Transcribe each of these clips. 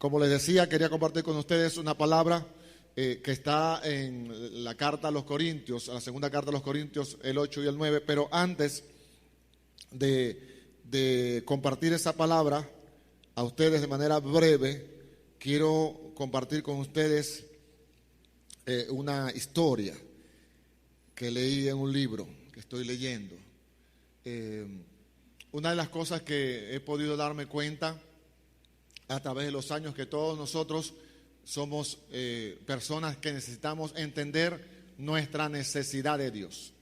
Como les decía, quería compartir con ustedes una palabra que está en la carta a los Corintios, a la segunda carta a los Corintios, el 8 y el 9. Pero antes de compartir esa palabra a ustedes de manera breve, quiero compartir con ustedes una historia que leí en un libro que estoy leyendo. Una de las cosas que he podido darme cuenta a través de los años, que todos nosotros somos personas que necesitamos entender nuestra necesidad de Dios.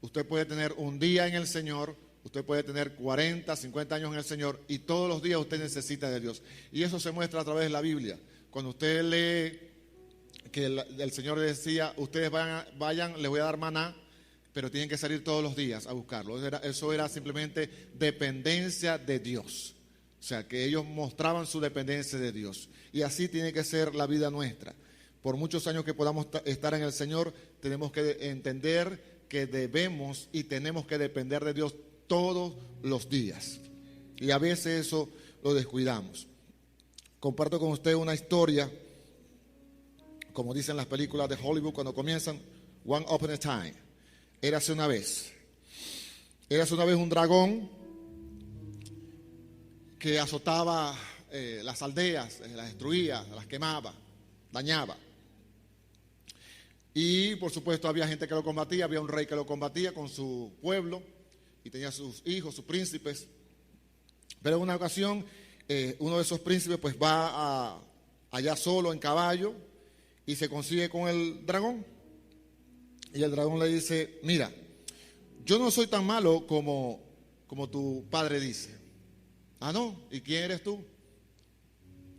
Usted puede tener un día en el Señor, usted puede tener 40, 50 años en el Señor, y todos los días usted necesita de Dios. Y eso se muestra a través de la Biblia. Cuando usted lee que el Señor le decía, ustedes vayan, les voy a dar maná, pero tienen que salir todos los días a buscarlo. Eso era simplemente dependencia de Dios. O sea, que ellos mostraban su dependencia de Dios. Y así tiene que ser la vida nuestra. Por muchos años que podamos estar en el Señor, tenemos que entender que debemos y tenemos que depender de Dios todos los días. Y a veces eso lo descuidamos. Comparto con usted una historia, como dicen las películas de Hollywood cuando comienzan, One Upon a Time. Érase una vez un dragón que azotaba las aldeas, las destruía, las quemaba, dañaba. Y por supuesto había gente que lo combatía, había un rey que lo combatía con su pueblo y tenía sus hijos, sus príncipes. Pero en una ocasión uno de esos príncipes pues va allá solo en caballo y se consigue con el dragón. Y el dragón le dice, mira, yo no soy tan malo como tu padre dice. Ah, no, ¿y quién eres tú?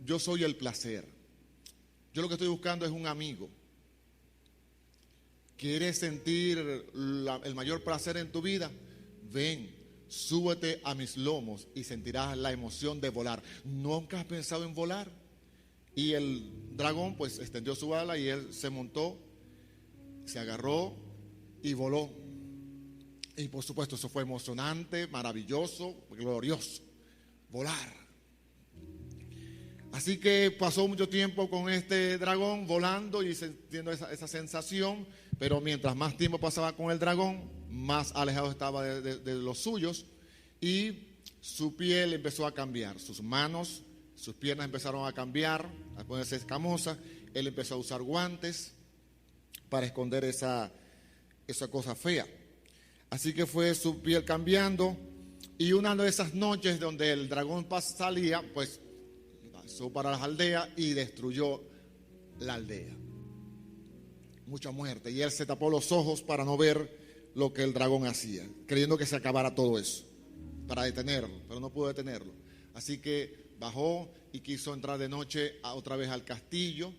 Yo soy el placer. Yo lo que estoy buscando es un amigo. ¿Quieres sentir el mayor placer en tu vida? Ven, súbete a mis lomos y sentirás la emoción de volar. ¿Nunca has pensado en volar? Y el dragón pues extendió su ala y él se montó, se agarró y voló. Y por supuesto eso fue emocionante, maravilloso, glorioso. Volar. Así que pasó mucho tiempo con este dragón volando y sintiendo esa sensación, pero mientras más tiempo pasaba con el dragón, más alejado estaba de los suyos, y su piel empezó a cambiar, sus manos, sus piernas empezaron a cambiar, a ponerse escamosas. Él empezó a usar guantes para esconder esa cosa fea. Así que fue su piel cambiando. Y una de esas noches donde el dragón salía, pues pasó para las aldeas y destruyó la aldea. Mucha muerte. Y él se tapó los ojos para no ver lo que el dragón hacía, creyendo que se acabara todo eso, para detenerlo, pero no pudo detenerlo. Así que bajó y quiso entrar de noche otra vez al castillo,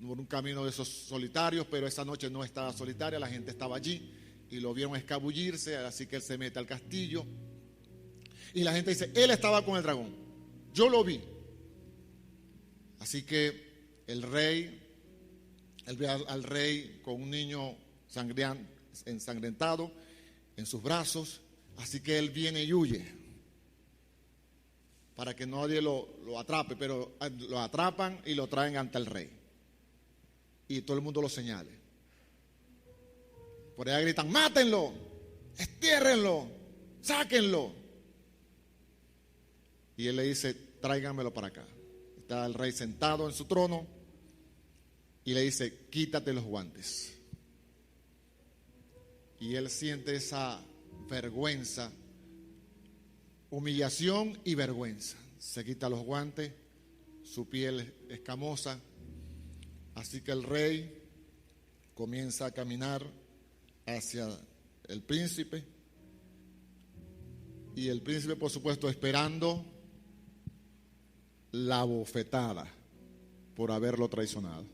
por un camino de esos solitarios, pero esa noche no estaba solitaria, la gente estaba allí y lo vieron escabullirse, así que él se mete al castillo. Y la gente dice, él estaba con el dragón, yo lo vi. Así que el rey, él ve al rey con un niño ensangrentado en sus brazos. Así que él viene y huye para que nadie lo atrape, pero lo atrapan y lo traen ante el rey. Y todo el mundo lo señale. Por allá gritan, mátenlo, estiérrenlo, sáquenlo. Y él le dice, tráiganmelo para acá. Está el rey sentado en su trono y le dice, quítate los guantes. Y él siente esa vergüenza, humillación y vergüenza. Se quita los guantes, su piel escamosa. Así que el rey comienza a caminar hacia el príncipe. Y el príncipe, por supuesto, esperando la bofetada por haberlo traicionado.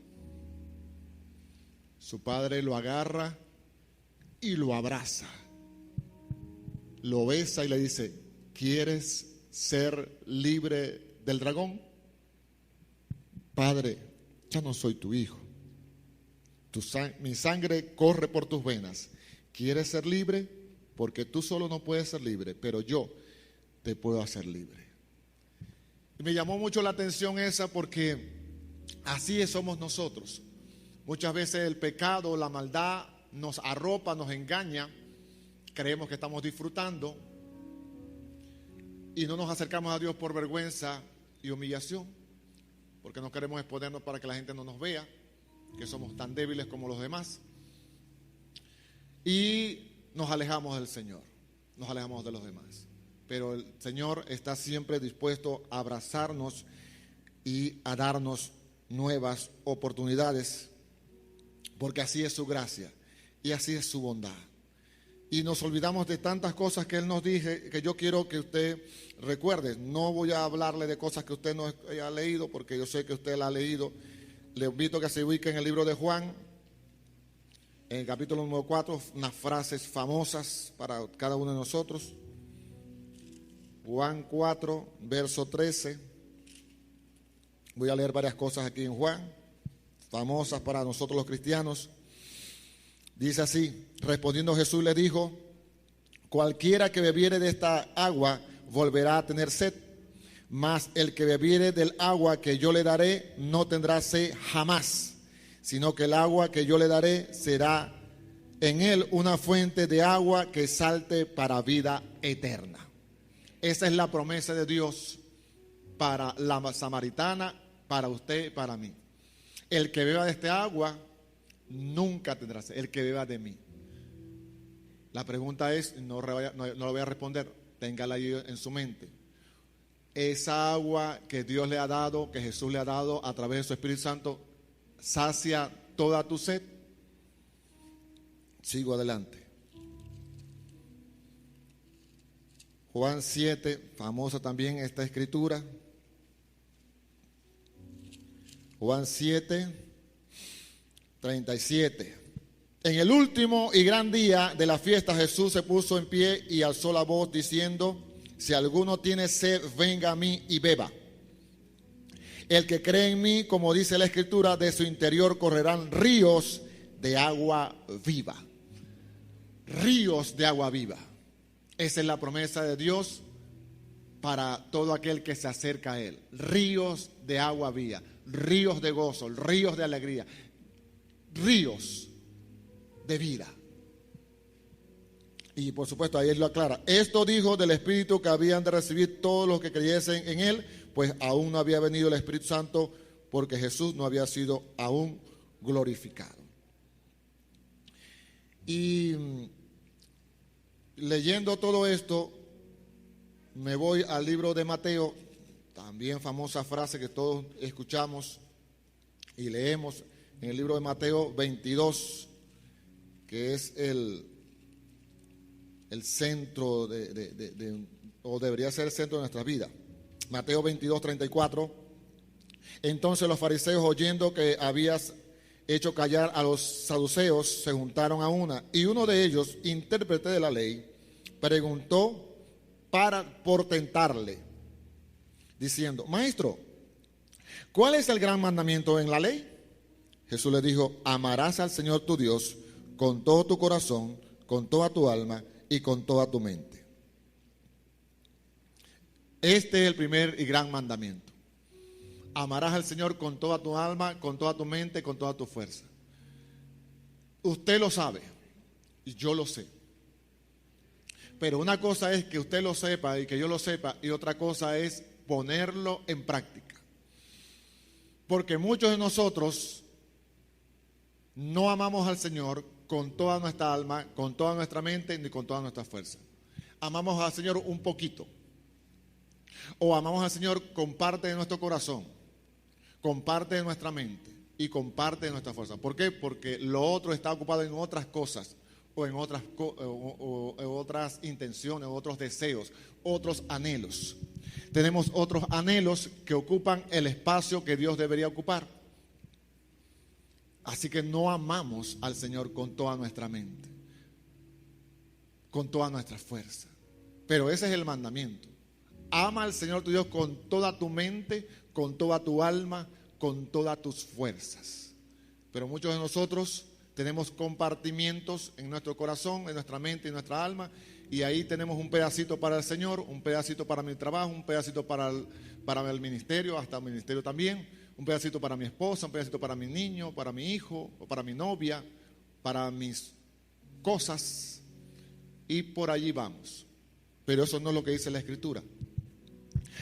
Su padre lo agarra y lo abraza, lo besa y le dice, ¿quieres ser libre del dragón? Padre, ya no soy tu hijo. Mi sangre corre por tus venas. ¿Quieres ser libre? Porque tú solo no puedes ser libre, pero yo te puedo hacer libre. Y me llamó mucho la atención esa porque así somos nosotros. Muchas veces el pecado, la maldad nos arropa, nos engaña, creemos que estamos disfrutando y no nos acercamos a Dios por vergüenza y humillación, porque no queremos exponernos para que la gente no nos vea, que somos tan débiles como los demás, y nos alejamos del Señor, nos alejamos de los demás. Pero el Señor está siempre dispuesto a abrazarnos y a darnos nuevas oportunidades, porque así es su gracia y así es su bondad. Y nos olvidamos de tantas cosas que Él nos dice, que yo quiero que usted recuerde. No voy a hablarle de cosas que usted no haya leído, porque yo sé que usted la ha leído. Le invito a que se ubique en el libro de Juan, en el capítulo número 4, unas frases famosas para cada uno de nosotros. Juan 4, verso 13. Voy a leer varias cosas aquí en Juan, famosas para nosotros los cristianos. Dice así: respondiendo Jesús le dijo: cualquiera que bebiere de esta agua volverá a tener sed, mas el que bebiere del agua que yo le daré no tendrá sed jamás, sino que el agua que yo le daré será en él una fuente de agua que salte para vida eterna. Esa es la promesa de Dios para la samaritana, para usted y para mí. El que beba de este agua nunca tendrá sed, el que beba de mí. La pregunta es, no lo voy a responder, téngala ahí en su mente. Esa agua que Dios le ha dado, que Jesús le ha dado a través de su Espíritu Santo, ¿sacia toda tu sed? Sigo adelante. Juan 7, famosa también esta escritura. Juan 7, 37. En el último y gran día de la fiesta, Jesús se puso en pie y alzó la voz diciendo: si alguno tiene sed, venga a mí y beba. El que cree en mí, como dice la Escritura, de su interior correrán ríos de agua viva. Ríos de agua viva. Esa es la promesa de Dios para todo aquel que se acerca a Él. Ríos de agua viva, ríos de gozo, ríos de alegría, ríos de vida. Y por supuesto ahí Él lo aclara: esto dijo del Espíritu que habían de recibir todos los que creyesen en Él, pues aún no había venido el Espíritu Santo, porque Jesús no había sido aún glorificado. Y leyendo todo esto, me voy al libro de Mateo, también famosa frase que todos escuchamos y leemos en el libro de Mateo 22, que es el centro o debería ser el centro de nuestra vida. Mateo 22, 34. Entonces los fariseos, oyendo que habías hecho callar a los saduceos, se juntaron a una, y uno de ellos, intérprete de la ley, preguntó por tentarle, diciendo: maestro, ¿cuál es el gran mandamiento en la ley? Jesús le dijo: amarás al Señor tu Dios con todo tu corazón, con toda tu alma y con toda tu mente. Este es el primer y gran mandamiento. Amarás al Señor con toda tu alma, con toda tu mente, con toda tu fuerza. Usted lo sabe y yo lo sé. Pero una cosa es que usted lo sepa y que yo lo sepa, y otra cosa es ponerlo en práctica. Porque muchos de nosotros no amamos al Señor con toda nuestra alma, con toda nuestra mente ni con toda nuestra fuerza. Amamos al Señor un poquito. O amamos al Señor con parte de nuestro corazón, con parte de nuestra mente y con parte de nuestra fuerza. ¿Por qué? Porque lo otro está ocupado en otras cosas, o en otras intenciones, otros deseos, otros anhelos. Tenemos otros anhelos que ocupan el espacio que Dios debería ocupar. Así que no amamos al Señor con toda nuestra mente, con toda nuestra fuerza. Pero ese es el mandamiento. Ama al Señor tu Dios con toda tu mente, con toda tu alma, con todas tus fuerzas. Pero muchos de nosotros tenemos compartimientos en nuestro corazón, en nuestra mente y en nuestra alma, y ahí tenemos un pedacito para el Señor, un pedacito para mi trabajo, un pedacito para el ministerio, hasta el ministerio también, un pedacito para mi esposa, un pedacito para mi niño, para mi hijo, o para mi novia, para mis cosas, y por allí vamos. Pero eso no es lo que dice la Escritura.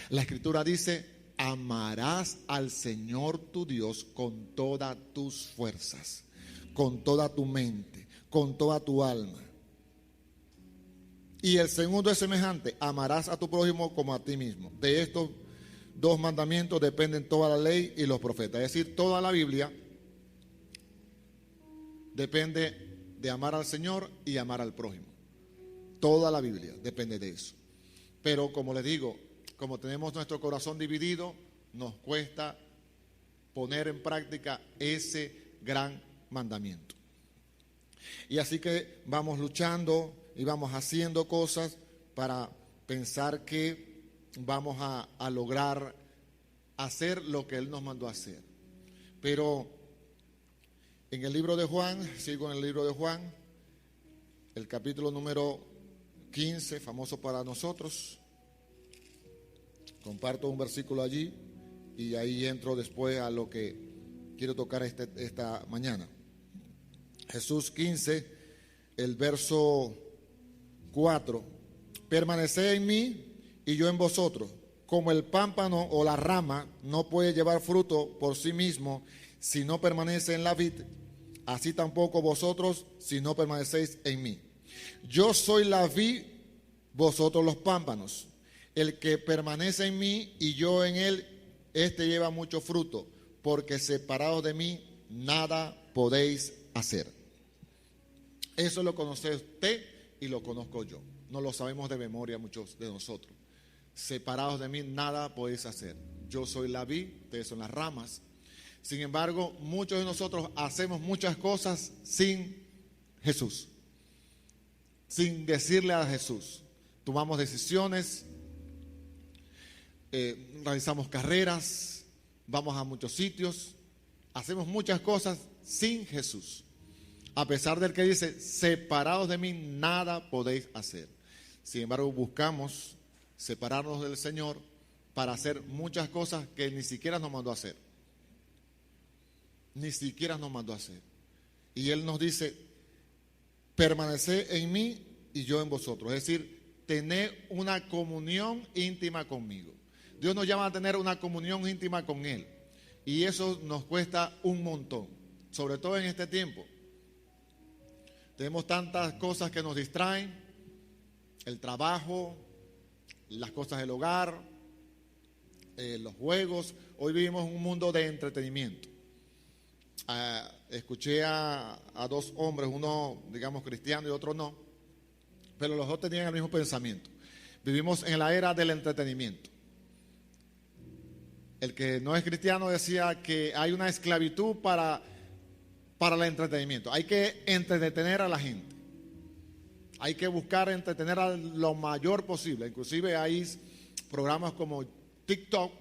La Escritura dice: amarás al Señor tu Dios con todas tus fuerzas, con toda tu mente, con toda tu alma. Y el segundo es semejante: amarás a tu prójimo como a ti mismo. De estos dos mandamientos dependen toda la ley y los profetas. Es decir, toda la Biblia depende de amar al Señor y amar al prójimo. Toda la Biblia depende de eso. Pero como les digo, como tenemos nuestro corazón dividido, nos cuesta poner en práctica ese gran mandamiento. Y así que vamos luchando y vamos haciendo cosas para pensar que vamos a lograr hacer lo que Él nos mandó a hacer. Pero en el libro de Juan, sigo en el libro de Juan, el capítulo número 15, famoso para nosotros. Comparto un versículo allí y ahí entro después a lo que quiero tocar esta mañana. Jesús 15, el verso 4: permaneced en mí y yo en vosotros. Como el pámpano o la rama no puede llevar fruto por sí mismo si no permanece en la vid, así tampoco vosotros si no permanecéis en mí. Yo soy la vid, vosotros los pámpanos. El que permanece en mí y yo en él, este lleva mucho fruto, porque separados de mí nada podéis hacer. Eso lo conoce usted y lo conozco yo. No lo sabemos de memoria muchos de nosotros. Separados de mí nada podéis hacer. Yo soy la vid, ustedes son las ramas. Sin embargo, muchos de nosotros hacemos muchas cosas sin Jesús, sin decirle a Jesús. Tomamos decisiones, realizamos carreras, vamos a muchos sitios, hacemos muchas cosas sin Jesús. A pesar del que dice: separados de mí nada podéis hacer. Sin embargo, buscamos separarnos del Señor para hacer muchas cosas que ni siquiera nos mandó a hacer. Ni siquiera nos mandó a hacer. Y Él nos dice: permaneced en mí y yo en vosotros. Es decir, tener una comunión íntima conmigo. Dios nos llama a tener una comunión íntima con Él. Y eso nos cuesta un montón, sobre todo en este tiempo. Tenemos tantas cosas que nos distraen: el trabajo, las cosas del hogar, los juegos. Hoy vivimos en un mundo de entretenimiento. Escuché a dos hombres, uno digamos cristiano y otro no, pero los dos tenían el mismo pensamiento. Vivimos en la era del entretenimiento. El que no es cristiano decía que hay una esclavitud para el entretenimiento. Hay que entretener a la gente. Hay que buscar entretener a lo mayor posible. Inclusive hay programas como TikTok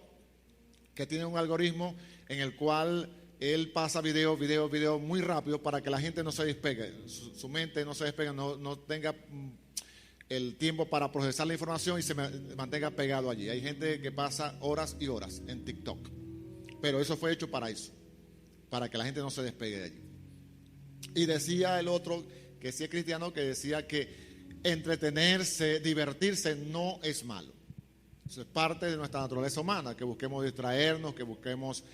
que tienen un algoritmo en el cual él pasa video muy rápido para que la gente no se despegue, su mente no se despegue, no tenga el tiempo para procesar la información y se mantenga pegado allí. Hay gente que pasa horas y horas en TikTok, pero eso fue hecho para eso, para que la gente no se despegue de allí. Y decía el otro, que sí es cristiano, que decía que entretenerse, divertirse no es malo. Eso es parte de nuestra naturaleza humana, que busquemos distraernos, que busquemos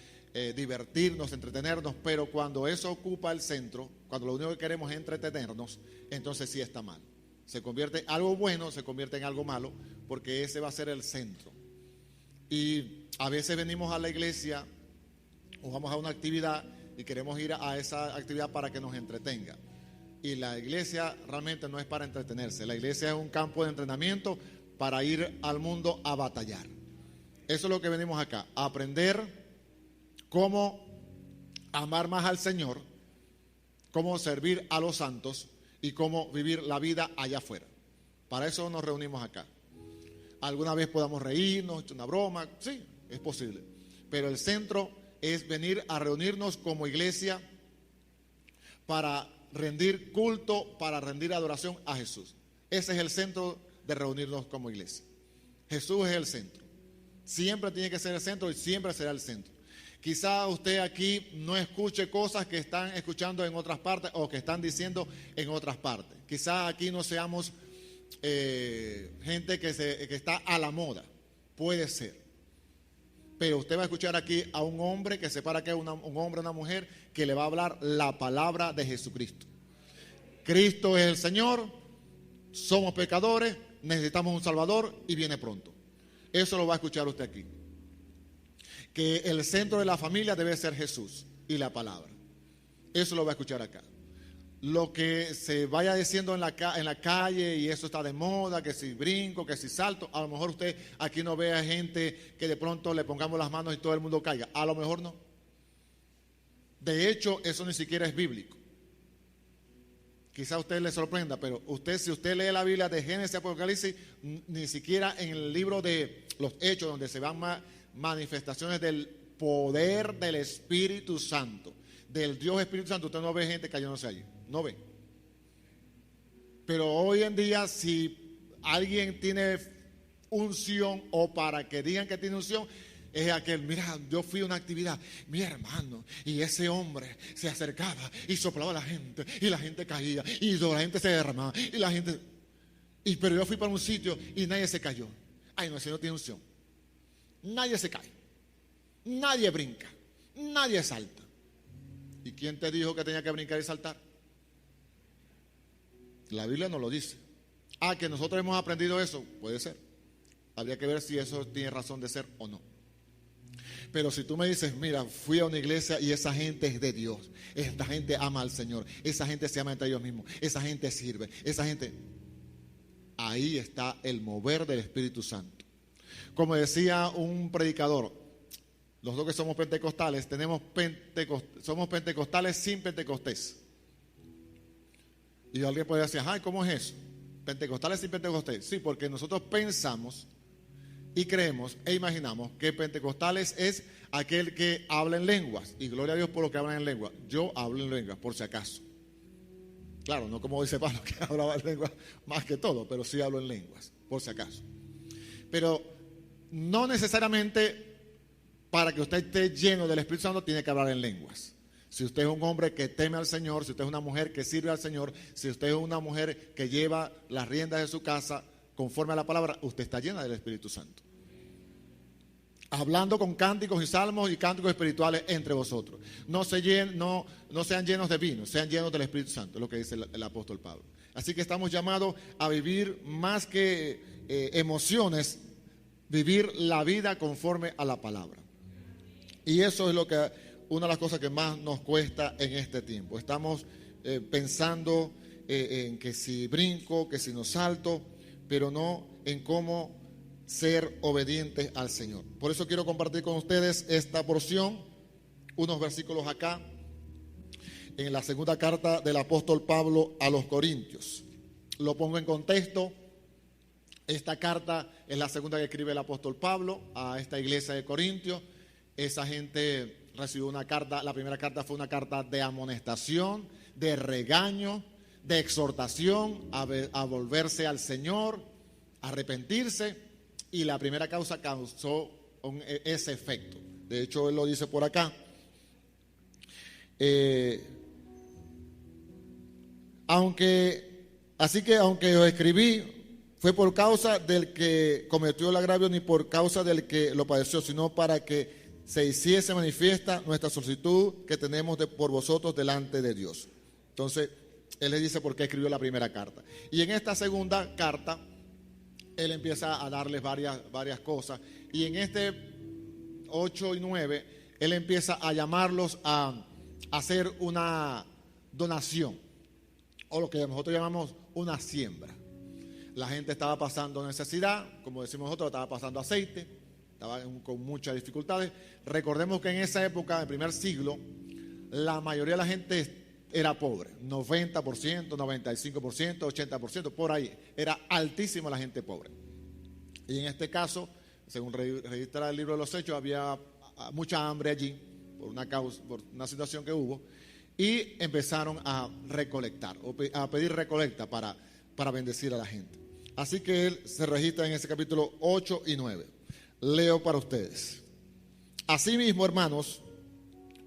divertirnos, entretenernos, pero cuando eso ocupa el centro, cuando lo único que queremos es entretenernos, entonces sí está mal. Se convierte algo bueno, se convierte en algo malo, porque ese va a ser el centro. Y a veces venimos a la iglesia o vamos a una actividad y queremos ir a esa actividad para que nos entretenga. Y la iglesia realmente no es para entretenerse. La iglesia es un campo de entrenamiento para ir al mundo a batallar. Eso es lo que venimos acá, a aprender cómo amar más al Señor, cómo servir a los santos y cómo vivir la vida allá afuera. Para eso nos reunimos acá. Alguna vez podamos reírnos, echar una broma, sí, es posible. Pero el centro es venir a reunirnos como iglesia para rendir culto, para rendir adoración a Jesús. Ese es el centro de reunirnos como iglesia. Jesús es el centro. Siempre tiene que ser el centro y siempre será el centro. Quizá usted aquí no escuche cosas que están escuchando en otras partes o que están diciendo en otras partes. Quizá aquí no seamos gente que está a la moda. Puede ser. Pero usted va a escuchar aquí a un hombre que separa que es un hombre o una mujer que le va a hablar la palabra de Jesucristo. Cristo es el Señor, somos pecadores, necesitamos un Salvador y viene pronto. Eso lo va a escuchar usted aquí. Que el centro de la familia debe ser Jesús y la palabra. Eso lo va a escuchar acá. Lo que se vaya diciendo en la calle y eso está de moda, que si brinco, que si salto, a lo mejor usted aquí no ve a gente que de pronto le pongamos las manos y todo el mundo caiga. A lo mejor no. De hecho, eso ni siquiera es bíblico. Quizá a usted le sorprenda, pero si usted lee la Biblia de Génesis a Apocalipsis, ni siquiera en el libro de los Hechos, donde se van manifestaciones del poder del Espíritu Santo, del Dios Espíritu Santo, usted no ve gente cayéndose allí, no ve. Pero hoy en día, si alguien tiene unción, o para que digan que tiene unción, es aquel, mira, yo fui a una actividad, mi hermano, y ese hombre se acercaba y soplaba a la gente, y la gente caía, y la gente se derramaba, y la gente, pero yo fui para un sitio y nadie se cayó. Ay, no, ese no tiene unción. Nadie se cae, nadie brinca, nadie salta. ¿Y quién te dijo que tenía que brincar y saltar? La Biblia no lo dice. Que nosotros hemos aprendido eso, puede ser. Habría que ver si eso tiene razón de ser o no. Pero si tú me dices, mira, fui a una iglesia y esa gente es de Dios, esta gente ama al Señor, esa gente se ama entre ellos mismos, esa gente sirve, esa gente, ahí está el mover del Espíritu Santo. Como decía un predicador, nosotros que somos pentecostales, somos pentecostales sin Pentecostés. Y alguien puede decir, ay, ¿cómo es eso? Pentecostales sin Pentecostés. Sí, porque nosotros pensamos y creemos e imaginamos que pentecostales es aquel que habla en lenguas. Y gloria a Dios por lo que hablan en lenguas. Yo hablo en lenguas, por si acaso. Claro, no como dice Pablo, que hablaba en lenguas más que todo, pero sí hablo en lenguas, por si acaso. Pero no necesariamente para que usted esté lleno del Espíritu Santo tiene que hablar en lenguas. Si usted es un hombre que teme al Señor, si usted es una mujer que sirve al Señor, si usted es una mujer que lleva las riendas de su casa conforme a la palabra, usted está llena del Espíritu Santo. Hablando con cánticos y salmos y cánticos espirituales entre vosotros. No sean llenos de vino, sean llenos del Espíritu Santo, es lo que dice el apóstol Pablo. Así que estamos llamados a vivir más que emociones, vivir la vida conforme a la palabra. Y eso es una de las cosas que más nos cuesta en este tiempo. Estamos pensando en que si brinco, que si no salto, pero no en cómo ser obedientes al Señor. Por eso quiero compartir con ustedes esta porción, unos versículos acá, en la segunda carta del apóstol Pablo a los Corintios. Lo pongo en contexto. Esta carta es la segunda que escribe el apóstol Pablo a esta iglesia de Corintios. Esa gente recibió una carta, la primera carta fue una carta de amonestación, de regaño, de exhortación a volverse al Señor, a arrepentirse. Y la primera causa causó ese efecto. De hecho, él lo dice por acá. Así que aunque os escribí, fue por causa del que cometió el agravio, ni por causa del que lo padeció, sino para que se hiciese manifiesta nuestra solicitud que tenemos por vosotros delante de Dios. Entonces, él le dice por qué escribió la primera carta. Y en esta segunda carta, él empieza a darles varias cosas. Y en este 8 y 9, él empieza a llamarlos a hacer una donación, o lo que nosotros llamamos una siembra. La gente estaba pasando necesidad, como decimos nosotros, estaba pasando aceite, estaba con muchas dificultades. Recordemos que en esa época, en el primer siglo, la mayoría de la gente era pobre, 90%, 95%, 80%, por ahí. Era altísima la gente pobre. Y en este caso, según registra el libro de los Hechos, había mucha hambre allí por una situación que hubo. Y empezaron a recolectar, a pedir recolecta para para bendecir a la gente. Así que él se registra en ese capítulo 8 y 9. Leo para ustedes. Asimismo, hermanos,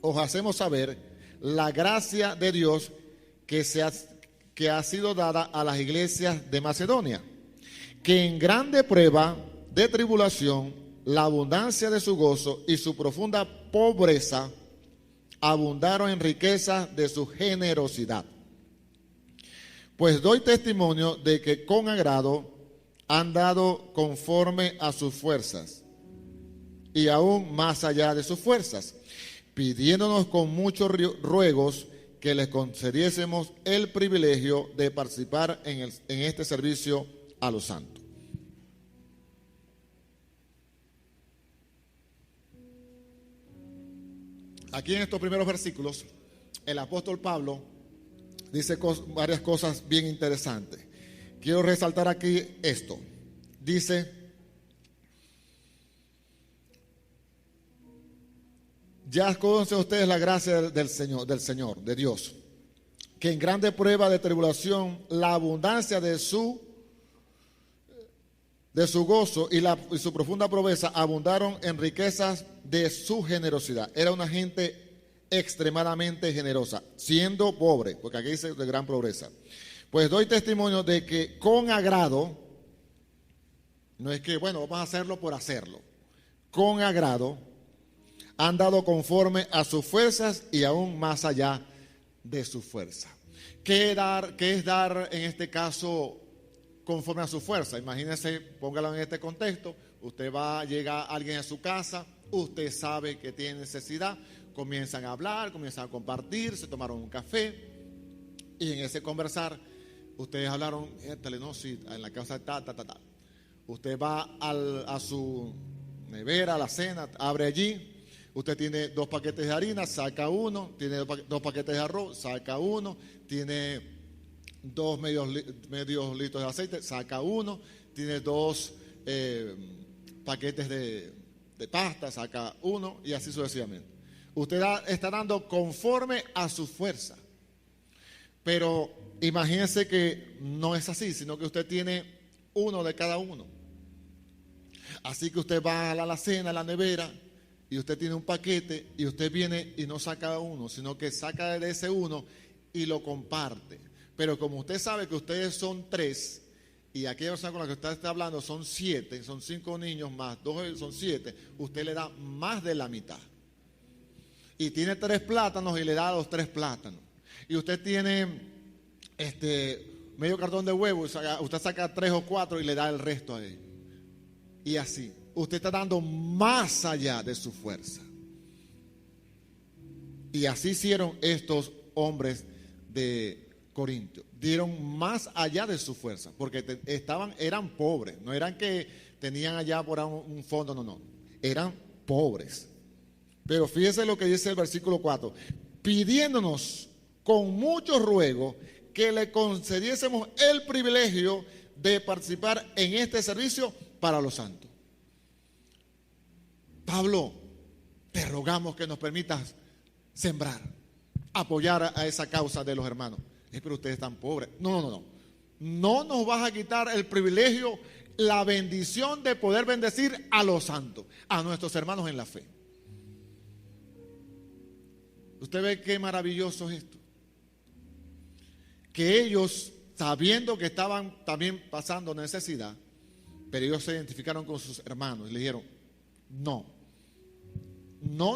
os hacemos saber la gracia de Dios que ha sido dada a las iglesias de Macedonia, que en grande prueba de tribulación, la abundancia de su gozo y su profunda pobreza abundaron en riqueza de su generosidad. Pues doy testimonio de que con agrado han dado conforme a sus fuerzas y aún más allá de sus fuerzas, pidiéndonos con muchos ruegos que les concediésemos el privilegio de participar en este servicio a los santos. Aquí en estos primeros versículos, el apóstol Pablo dice varias cosas bien interesantes. Quiero resaltar aquí esto. Dice: ya conocen ustedes la gracia del Señor, de Dios, que en grande prueba de tribulación, la abundancia de su gozo y su profunda pobreza abundaron en riquezas de su generosidad. Era una gente extremadamente generosa, siendo pobre, porque aquí dice de gran pobreza. Pues doy testimonio de que con agrado, no es que, bueno, vamos a hacerlo por hacerlo, con agrado han dado conforme a sus fuerzas y aún más allá de sus fuerzas. ¿Qué es dar en este caso conforme a su fuerza? Imagínense, póngalo en este contexto. Usted llega alguien a su casa, usted sabe que tiene necesidad, comienzan a hablar, comienzan a compartir, se tomaron un café y en ese conversar ustedes hablaron, no, sí, en la casa tal. Usted va a su nevera, a la cena, abre allí. Usted tiene 2 paquetes de harina, saca uno. Tiene 2 paquetes de arroz, saca uno. Tiene 2 medios litros de aceite, saca uno. Tiene 2 paquetes de pasta, saca uno. Y así sucesivamente. Usted está dando conforme a su fuerza. Pero imagínese que no es así, sino que usted tiene uno de cada uno. Así que usted va a la alacena, a la nevera, y usted tiene un paquete y usted viene y no saca uno, sino que saca de ese uno y lo comparte. Pero como usted sabe que ustedes son 3 y aquella persona con la que usted está hablando son 7, son 5 niños más 2 son 7, usted le da más de la mitad. Y tiene 3 plátanos y le da los 3 plátanos. Y usted tiene medio cartón de huevo, usted saca 3 o 4 y le da el resto a él. Y así, usted está dando más allá de su fuerza. Y así hicieron estos hombres de Corintio. Dieron más allá de su fuerza, porque eran pobres. No eran que tenían allá por un fondo, no. Eran pobres. Pero fíjese lo que dice el versículo 4. Pidiéndonos con mucho ruego que le concediésemos el privilegio de participar en este servicio para los santos. Pablo, te rogamos que nos permitas sembrar, apoyar a esa causa de los hermanos. Pero ustedes están pobres. No. No nos vas a quitar el privilegio, la bendición de poder bendecir a los santos, a nuestros hermanos en la fe. Usted ve qué maravilloso es esto. Que ellos, sabiendo que estaban también pasando necesidad, pero ellos se identificaron con sus hermanos y le dijeron: no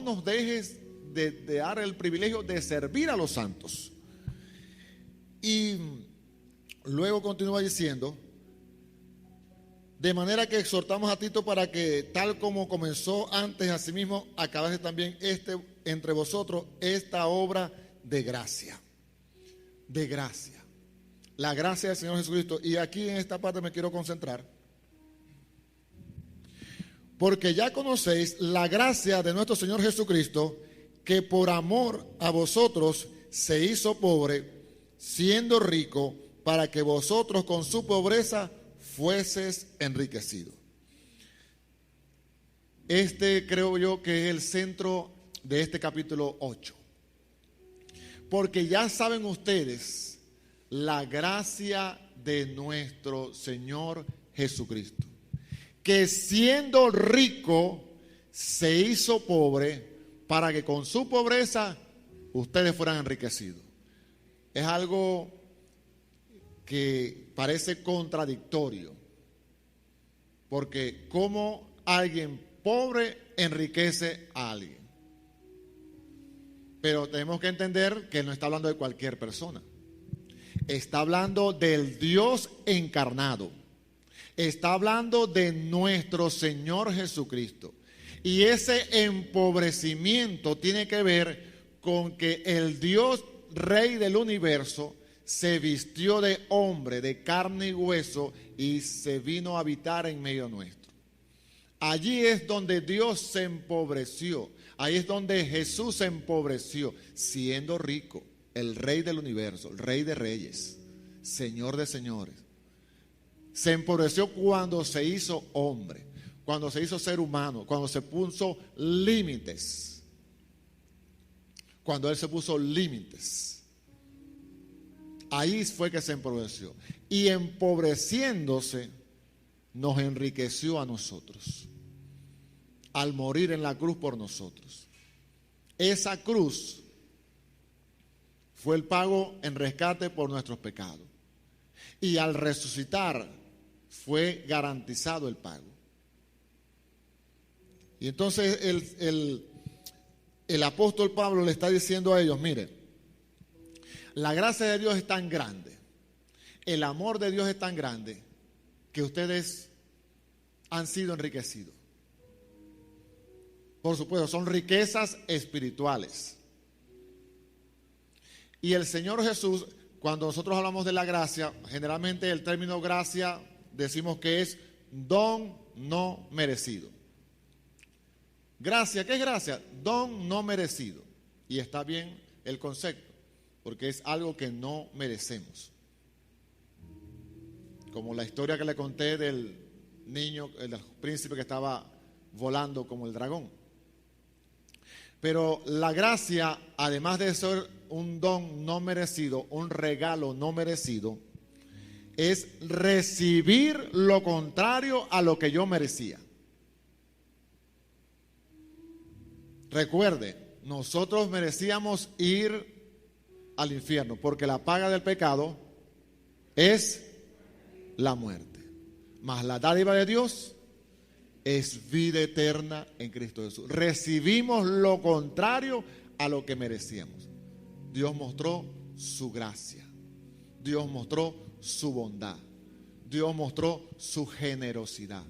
nos dejes de dar el privilegio de servir a los santos. Y luego continúa diciendo: de manera que exhortamos a Tito para que, tal como comenzó antes, asimismo acabase también entre vosotros esta obra de gracia. De gracia. La gracia del Señor Jesucristo. Y aquí en esta parte me quiero concentrar. Porque ya conocéis la gracia de nuestro Señor Jesucristo, que por amor a vosotros se hizo pobre, siendo rico, para que vosotros con su pobreza fueses enriquecidos. Creo yo que es el centro de este capítulo 8. Porque ya saben ustedes la gracia de nuestro Señor Jesucristo, que siendo rico se hizo pobre para que con su pobreza ustedes fueran enriquecidos. Es algo que parece contradictorio, porque ¿cómo alguien pobre enriquece a alguien? Pero tenemos que entender que no está hablando de cualquier persona. Está hablando del Dios encarnado. Está hablando de nuestro Señor Jesucristo. Y ese empobrecimiento tiene que ver con que el Dios Rey del universo se vistió de hombre, de carne y hueso, y se vino a habitar en medio nuestro. Allí es donde Dios se empobreció. Ahí es donde Jesús se empobreció, siendo rico, el Rey del universo, el Rey de reyes, Señor de señores. Se empobreció cuando se hizo hombre, cuando se hizo ser humano, cuando se puso límites. Cuando Él se puso límites. Ahí fue que se empobreció. Y empobreciéndose, nos enriqueció a nosotros. Al morir en la cruz por nosotros. Esa cruz fue el pago en rescate por nuestros pecados. Y al resucitar fue garantizado el pago. Y entonces el apóstol Pablo le está diciendo a ellos, mire, la gracia de Dios es tan grande, el amor de Dios es tan grande, que ustedes han sido enriquecidos. Por supuesto, son riquezas espirituales. Y el Señor Jesús, cuando nosotros hablamos de la gracia, generalmente el término gracia decimos que es don no merecido. Gracia, ¿qué es gracia? Don no merecido. Y está bien el concepto, porque es algo que no merecemos. Como la historia que le conté del niño, el príncipe que estaba volando como el dragón. Pero la gracia, además de ser un don no merecido, un regalo no merecido, es recibir lo contrario a lo que yo merecía. Recuerde, nosotros merecíamos ir al infierno, porque la paga del pecado es la muerte. Mas la dádiva de Dios es vida eterna en Cristo Jesús. Recibimos lo contrario a lo que merecíamos. Dios mostró su gracia. Dios mostró su bondad. Dios mostró su generosidad.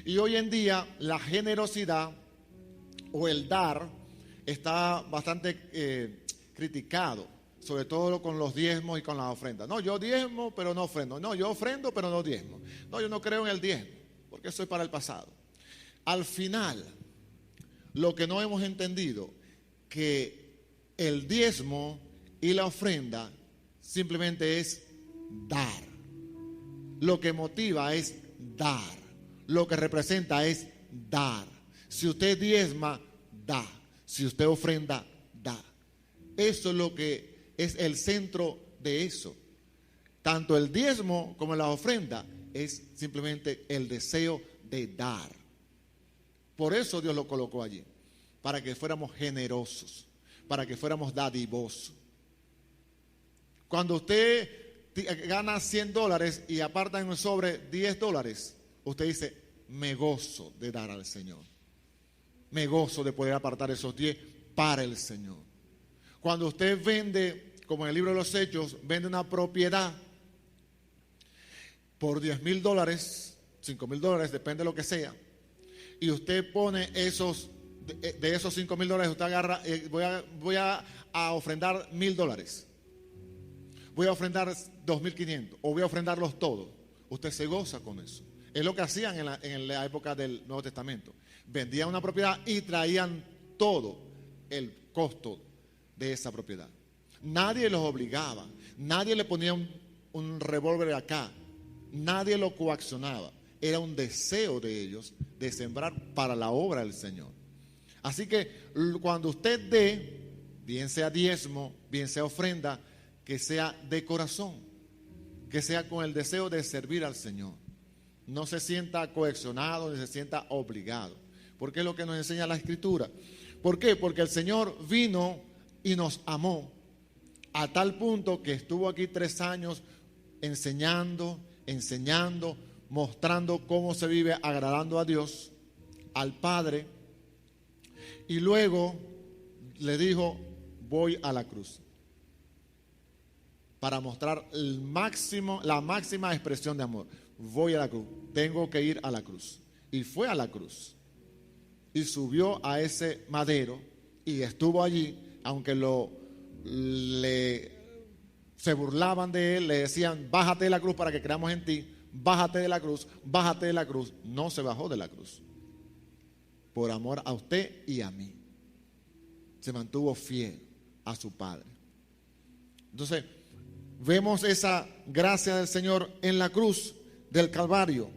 Y hoy en día la generosidad o el dar está bastante criticado, sobre todo con los diezmos y con las ofrendas. No, yo diezmo pero no ofrendo. No, yo ofrendo pero no diezmo. No, yo no creo en el diezmo, porque eso es para el pasado. Al final, lo que no hemos entendido, que el diezmo y la ofrenda simplemente es dar. Lo que motiva es dar. Lo que representa es dar. Si usted diezma, da. Si usted ofrenda, da. Eso es lo que es el centro de eso. Tanto el diezmo como la ofrenda es simplemente el deseo de dar. Por eso Dios lo colocó allí, para que fuéramos generosos, para que fuéramos dadivosos. Cuando usted gana $100 y aparta en un sobre $10, usted dice, me gozo de dar al Señor. Me gozo de poder apartar esos 10 para el Señor. Cuando usted vende, como en el libro de los Hechos, vende una propiedad por $10,000, $5,000, depende de lo que sea, y usted pone de esos $5,000, usted agarra, voy a ofrendar $1,000, voy a ofrendar 2,500, o voy a ofrendarlos todos. Usted se goza con eso. Es lo que hacían en la época del Nuevo Testamento. Vendían una propiedad y traían todo el costo de esa propiedad. Nadie los obligaba, nadie le ponía un revólver acá, nadie lo coaccionaba. Era un deseo de ellos de sembrar para la obra del Señor. Así que cuando usted dé, bien sea diezmo, bien sea ofrenda, que sea de corazón, que sea con el deseo de servir al Señor. No se sienta coaccionado ni se sienta obligado, porque es lo que nos enseña la Escritura. ¿Por qué? Porque el Señor vino y nos amó a tal punto que estuvo aquí 3 años enseñando, mostrando cómo se vive agradando a Dios, al Padre, y luego le dijo: voy a la cruz, para mostrar la máxima expresión de amor. Voy a la cruz, tengo que ir a la cruz. Y fue a la cruz y subió a ese madero y estuvo allí, aunque se burlaban de él, le decían: bájate de la cruz para que creamos en ti, bájate de la cruz, bájate de la cruz. No se bajó de la cruz, por amor a usted y a mí. Se mantuvo fiel a su Padre. Entonces, vemos esa gracia del Señor en la cruz del Calvario,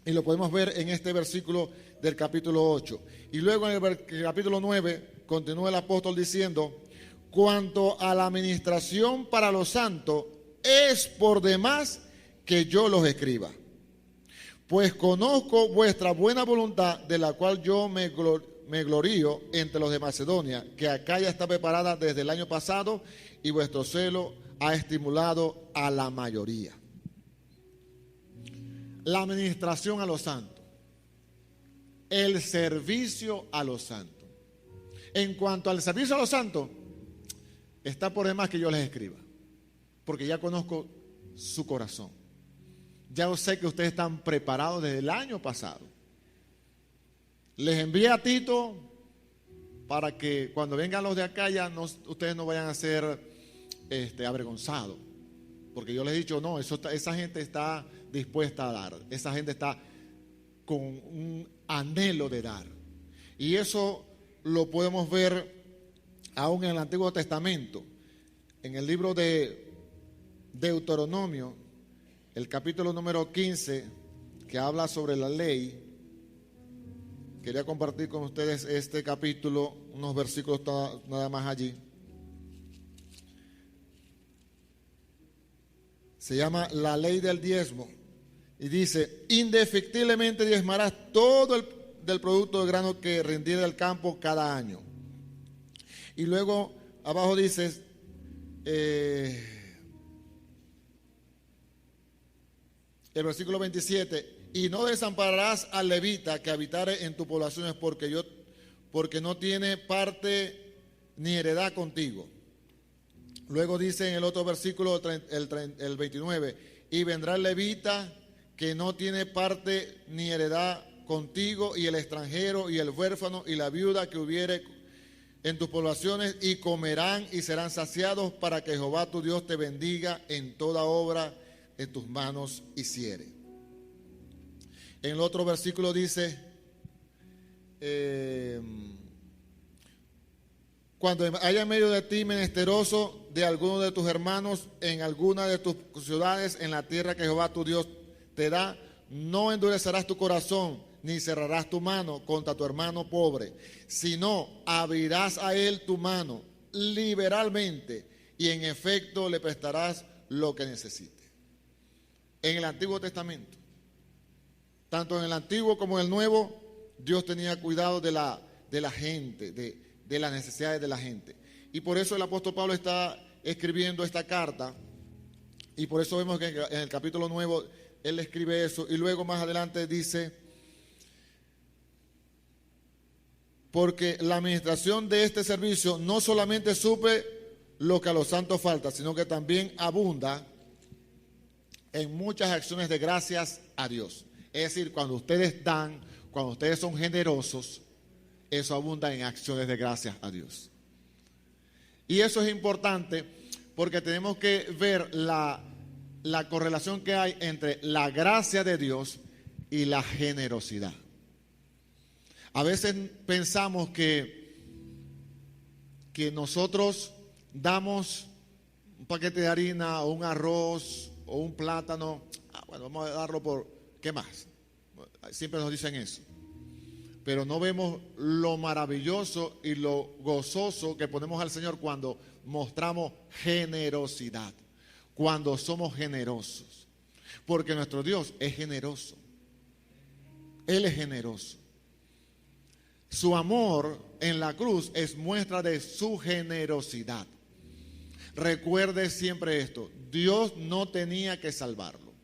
y lo podemos ver en este versículo del capítulo 8. Y luego en el capítulo 9 continúa el apóstol diciendo: cuanto a la administración para los santos, es por demás que yo los escriba, pues conozco vuestra buena voluntad, de la cual yo me glorío entre los de Macedonia, que Acaya está preparada desde el año pasado, y vuestro celo ha estimulado a la mayoría. La administración a los santos, el servicio a los santos. En cuanto al servicio a los santos, está por demás que yo les escriba, porque ya conozco su corazón. Ya sé que ustedes están preparados desde el año pasado. Les envié a Tito para que cuando vengan los de Acaya ustedes no vayan a ser avergonzados, porque yo les he dicho: no, esa gente está dispuesta a dar, esa gente está con un anhelo de dar. Y eso lo podemos ver aún en el Antiguo Testamento, en el libro de Deuteronomio, el capítulo número 15, que habla sobre la ley. Quería compartir con ustedes este capítulo, unos versículos nada más allí. Se llama la ley del diezmo, y dice: indefectiblemente diezmarás todo del producto de grano que rendiere del campo cada año. Y luego abajo dice, el versículo 27: y no desampararás al levita que habitare en tus poblaciones, porque no tiene parte ni heredad contigo. Luego dice en el otro versículo, el 29: y vendrá el levita que no tiene parte ni heredad contigo, y el extranjero y el huérfano y la viuda que hubiere en tus poblaciones, y comerán y serán saciados, para que Jehová tu Dios te bendiga en toda obra de tus manos hiciere. En el otro versículo dice: cuando haya en medio de ti menesteroso de alguno de tus hermanos en alguna de tus ciudades en la tierra que Jehová tu Dios te da, no endurecerás tu corazón, ni cerrarás tu mano contra tu hermano pobre, sino abrirás a él tu mano liberalmente, y en efecto le prestarás lo que necesite. En el Antiguo Testamento, tanto en el Antiguo como en el Nuevo, Dios tenía cuidado de la gente, de las necesidades de la gente. Y por eso el apóstol Pablo está escribiendo esta carta, y por eso vemos que en el capítulo 9 él escribe eso, y luego más adelante dice: porque la administración de este servicio no solamente suple lo que a los santos falta, sino que también abunda en muchas acciones de gracias a Dios. Es decir, cuando ustedes dan, cuando ustedes son generosos, eso abunda en acciones de gracias a Dios. Y eso es importante, porque tenemos que ver la correlación que hay entre la gracia de Dios y la generosidad. A veces pensamos que nosotros damos un paquete de harina o un arroz o un plátano. Bueno, vamos a darlo por, ¿qué más? Siempre nos dicen eso. pero no vemos lo maravilloso y lo gozoso que ponemos al Señor cuando mostramos generosidad, cuando somos generosos, porque nuestro Dios es generoso. Él es generoso. Su amor en la cruz es muestra de su generosidad. Recuerde siempre esto: Dios no tenía que salvarlo.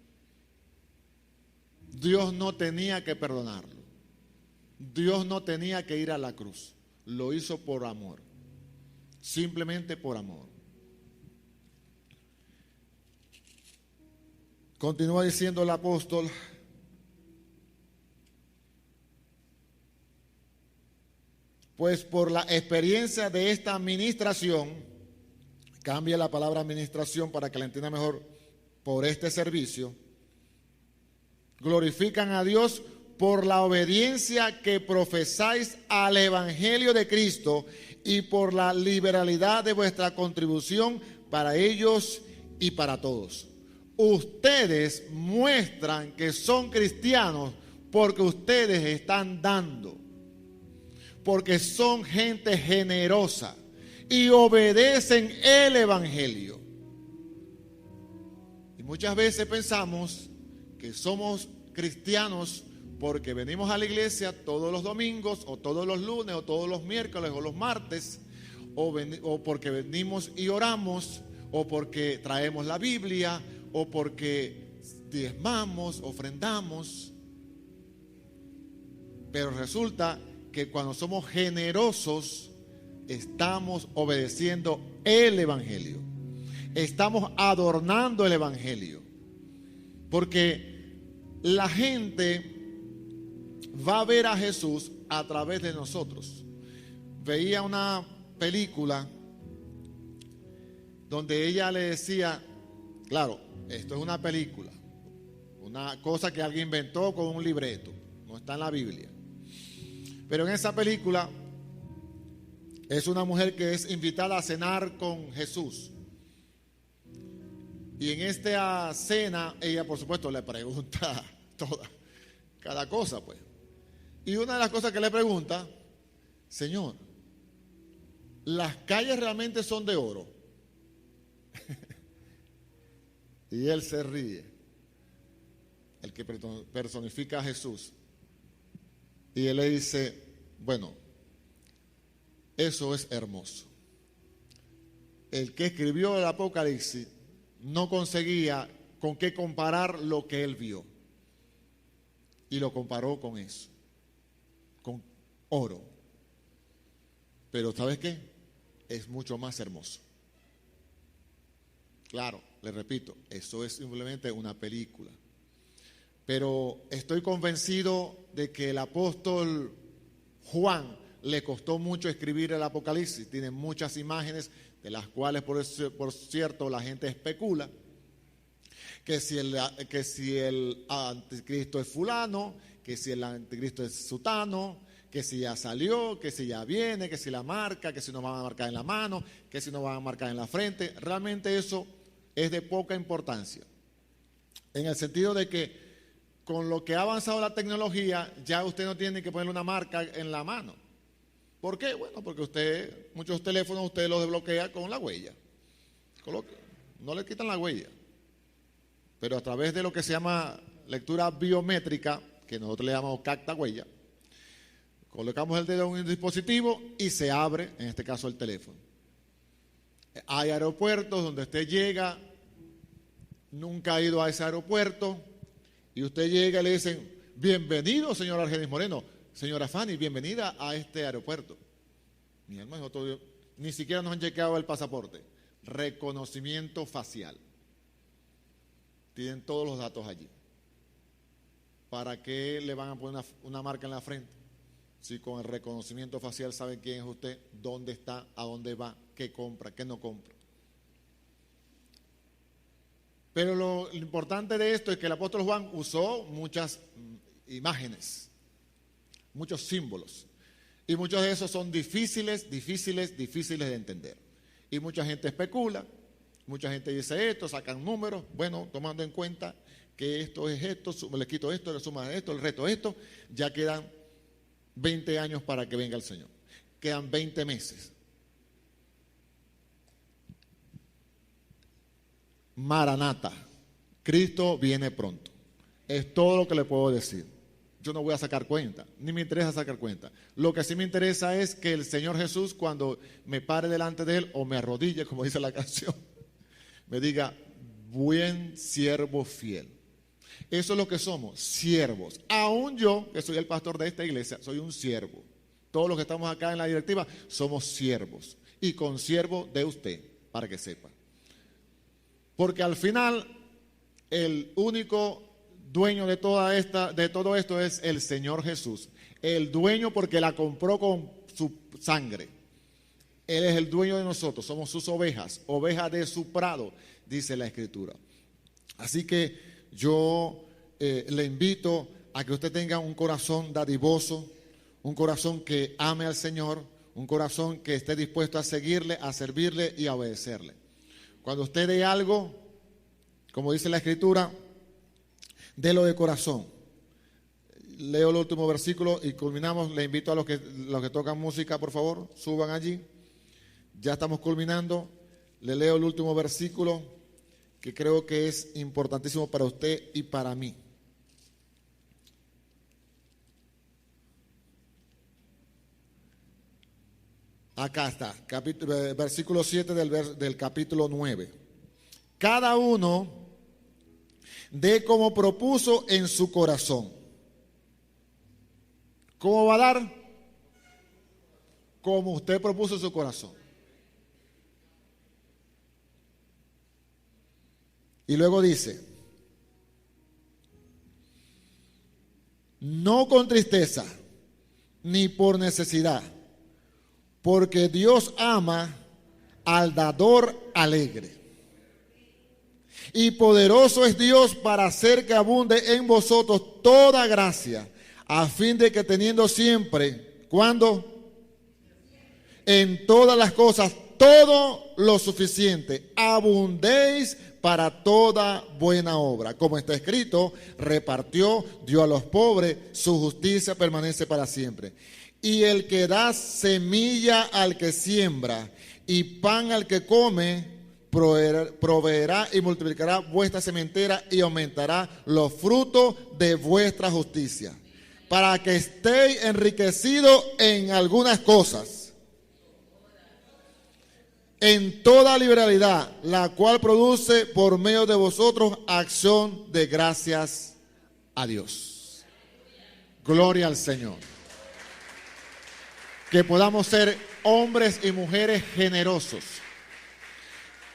Dios no tenía que perdonarlo. Dios no tenía que ir a la cruz. Lo hizo por amor. Simplemente por amor. Continúa diciendo el apóstol: pues por la experiencia de esta administración, cambia la palabra administración para que la entienda mejor, por este servicio, glorifican a Dios por la obediencia que profesáis al Evangelio de Cristo y por la liberalidad de vuestra contribución para ellos y para todos. Ustedes muestran que son cristianos porque ustedes están dando, porque son gente generosa y obedecen el Evangelio. Y muchas veces pensamos que somos cristianos porque venimos a la iglesia todos los domingos, o todos los lunes, o todos los miércoles, o los martes, o porque venimos y oramos, o porque traemos la Biblia, o porque diezmamos, ofrendamos. Pero resulta que cuando somos generosos, estamos obedeciendo el Evangelio. Estamos adornando el Evangelio. Porque la gente va a ver a Jesús a través de nosotros. Veía una película donde ella le decía, claro, esto es una película, una cosa que alguien inventó con un libreto, no está en la Biblia. Pero en esa película es una mujer que es invitada a cenar con Jesús. Y en esta cena ella, por supuesto, le pregunta cada cosa, pues. Y una de las cosas que le pregunta: Señor, ¿las calles realmente son de oro? Y él se ríe, el que personifica a Jesús. Y él le dice: bueno, eso es hermoso. El que escribió el Apocalipsis no conseguía con qué comparar lo que él vio. Y lo comparó con eso, con oro. Pero ¿sabes qué? Es mucho más hermoso. Claro, le repito, eso es simplemente una película. Pero estoy convencido de que el apóstol Juan le costó mucho escribir el Apocalipsis. Tiene muchas imágenes de las cuales, por cierto, la gente especula que si el anticristo es fulano, que si el anticristo es sutano, que si ya salió, que si ya viene, que si la marca, que si nos van a marcar en la mano, que si nos van a marcar en la frente. Realmente eso es de poca importancia, en el sentido de que con lo que ha avanzado la tecnología, ya usted no tiene que ponerle una marca en la mano. ¿Por qué? Bueno, porque muchos teléfonos usted los desbloquea con la huella. No le quitan la huella. Pero a través de lo que se llama lectura biométrica, que nosotros le llamamos capta huella, colocamos el dedo en un dispositivo y se abre, en este caso, el teléfono. Hay aeropuertos donde usted llega, nunca ha ido a ese aeropuerto, y usted llega y le dicen: bienvenido, señor Argenis Moreno, señora Fanny, bienvenida a este aeropuerto. Mi hermano, nosotros ni siquiera nos han chequeado el pasaporte. Reconocimiento facial. Tienen todos los datos allí. ¿Para qué le van a poner una marca en la frente? Si con el reconocimiento facial saben quién es usted, dónde está, a dónde va, qué compra, qué no compra. Pero lo importante de esto es que el apóstol Juan usó muchas imágenes, muchos símbolos. Y muchos de esos son difíciles de entender. Y mucha gente especula, mucha gente dice esto, sacan números, bueno, tomando en cuenta que esto es esto, le quito esto, le suman esto, el resto esto, ya quedan 20 años para que venga el Señor. Quedan 20 meses. Maranata, Cristo viene pronto. Es todo lo que le puedo decir. Yo no voy a sacar cuenta, ni me interesa sacar cuenta. Lo que sí me interesa es que el Señor Jesús, cuando me pare delante de Él o me arrodille, como dice la canción, me diga, buen siervo fiel. Eso es lo que somos, siervos. Aún yo, que soy el pastor de esta iglesia, soy un siervo. Todos los que estamos acá en la directiva somos siervos. Y consiervo de usted, para que sepa. Porque al final, el único dueño de todo esto es el Señor Jesús. El dueño porque la compró con su sangre. Él es el dueño de nosotros, somos sus ovejas, ovejas de su prado, dice la Escritura. Así que yo le invito a que usted tenga un corazón dadivoso, un corazón que ame al Señor, un corazón que esté dispuesto a seguirle, a servirle y a obedecerle. Cuando usted dé algo, como dice la Escritura, délo de corazón. Leo el último versículo y culminamos. Le invito a los que tocan música, por favor, suban allí. Ya estamos culminando. Le leo el último versículo que creo que es importantísimo para usted y para mí. Acá está, versículo 7 del capítulo 9. Cada uno dé como propuso en su corazón. ¿Cómo va a dar? Como usted propuso en su corazón. Y luego dice, no con tristeza, ni por necesidad, porque Dios ama al dador alegre. Y poderoso es Dios para hacer que abunde en vosotros toda gracia, a fin de que teniendo siempre, ¿cuándo? En todas las cosas, todo lo suficiente, abundéis para toda buena obra. Como está escrito, repartió, dio a los pobres, su justicia permanece para siempre. Y el que da semilla al que siembra y pan al que come, proveerá y multiplicará vuestra sementera y aumentará los frutos de vuestra justicia, para que estéis enriquecidos en algunas cosas, en toda liberalidad, la cual produce por medio de vosotros acción de gracias a Dios. Gloria al Señor. Que podamos ser hombres y mujeres generosos.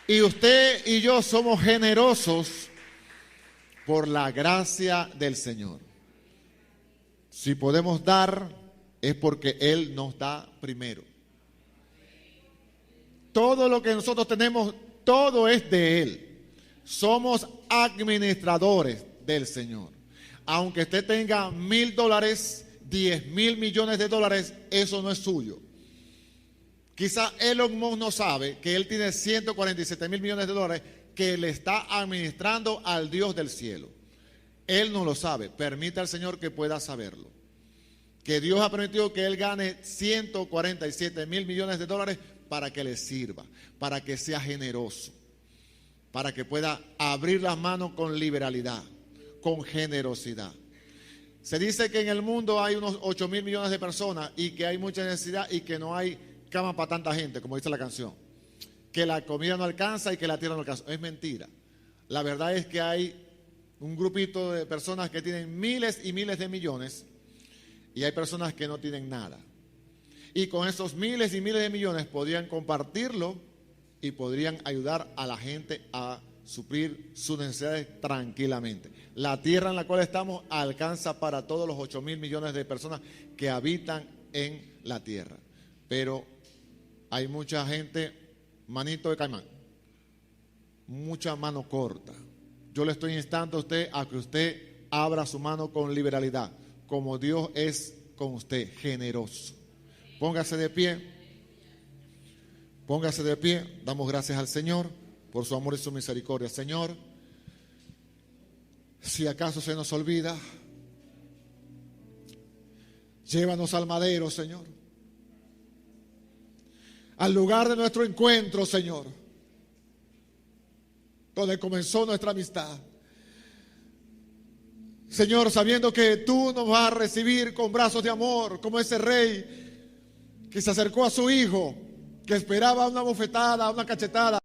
Y usted y yo somos generosos por la gracia del Señor. Si podemos dar, es porque Él nos da primero. Todo lo que nosotros tenemos, todo es de Él. Somos administradores del Señor. Aunque usted tenga $1,000, 10,000 millones de dólares, eso no es suyo. Quizá Elon Musk no sabe que él tiene 147,000 millones de dólares que le está administrando al Dios del cielo. Él no lo sabe. Permita al Señor que pueda saberlo. Que Dios ha permitido que él gane 147,000 millones de dólares para que le sirva, para que sea generoso, para que pueda abrir las manos con liberalidad, con generosidad. Se dice que en el mundo hay unos 8,000 millones de personas y que hay mucha necesidad y que no hay cama para tanta gente, como dice la canción. Que la comida no alcanza y que la tierra no alcanza. Es mentira. La verdad es que hay un grupito de personas que tienen miles y miles de millones y hay personas que no tienen nada. Y con esos miles y miles de millones podrían compartirlo y podrían ayudar a la gente a suplir sus necesidades tranquilamente. La tierra en la cual estamos alcanza para todos los 8,000 millones de personas que habitan en la tierra. Pero hay mucha gente, manito de caimán, mucha mano corta. Yo le estoy instando a usted a que usted abra su mano con liberalidad, como Dios es con usted, generoso. Póngase de pie. Póngase de pie. Damos gracias al Señor por su amor y su misericordia. Señor, si acaso se nos olvida, Llévanos al madero, Señor. Al lugar de nuestro encuentro, Señor, donde comenzó nuestra amistad. Señor, sabiendo que tú nos vas a recibir con brazos de amor, como ese rey que se acercó a su hijo, que esperaba una bofetada, una cachetada,